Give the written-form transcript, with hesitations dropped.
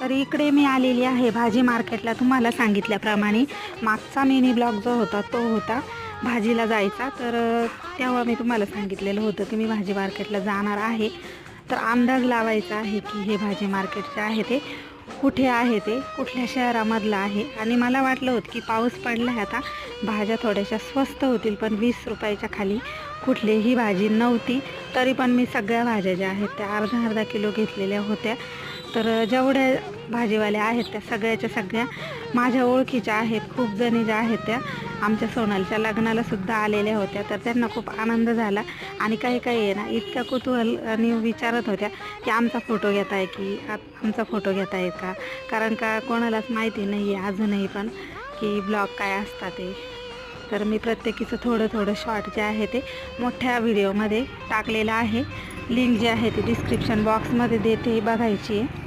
तर इकडे मी आलेली आहे भाजी मार्केटला. तुम्हाला सांगितल्याप्रमाणे मागचा मिनी ब्लॉग जो होता तो होता भाजीला जायचा. तर तेव्हा मी तुम्हाला सांगितलेलं होतं की मी भाजी मार्केटला जाणार आहे. तर अंदाज लावायचा आहे की हे भाजी मार्केट जे आहे ते कुठे आहे, ते कुठल्या शहरामधलं आहे. आणि मला वाटलं होतं की पाऊस पडला आहे आता भाज्या थोड्याशा स्वस्त होतील, पण 20 रुपयाच्या खाली कुठलीही भाजी नव्हती. तरी पण मी सगळ्या भाज्या ज्या आहेत त्या अर्धा अर्धा किलो घेतलेल्या होत्या. तर जेवढ्या भाजीवाल्या आहेत त्या सगळ्याच्या सगळ्या माझ्या ओळखीच्या आहेत. खूप जणी ज्या आहेत त्या आमच्या सोनालच्या लग्नाला सुद्धा आलेल्या होत्या. तर त्यांना खूप आनंद झाला. आणि काही काही आहे ना इतक्या कुतूहलाने विचारत होत्या की आमचा फोटो घेत आहे की आमचा फोटो घेत आहेत का. कारण का कोणालाच माहिती नाही आहे अजूनही पण की ब्लॉग काय असतात ते. तर मी प्रत्येकीचं थोडं थोडं शॉर्ट जे आहे ते मोठ्या व्हिडिओमध्ये टाकलेलं आहे. लिंक जी आहे ती डिस्क्रिप्शन बॉक्समध्ये देते, बघायची आहे.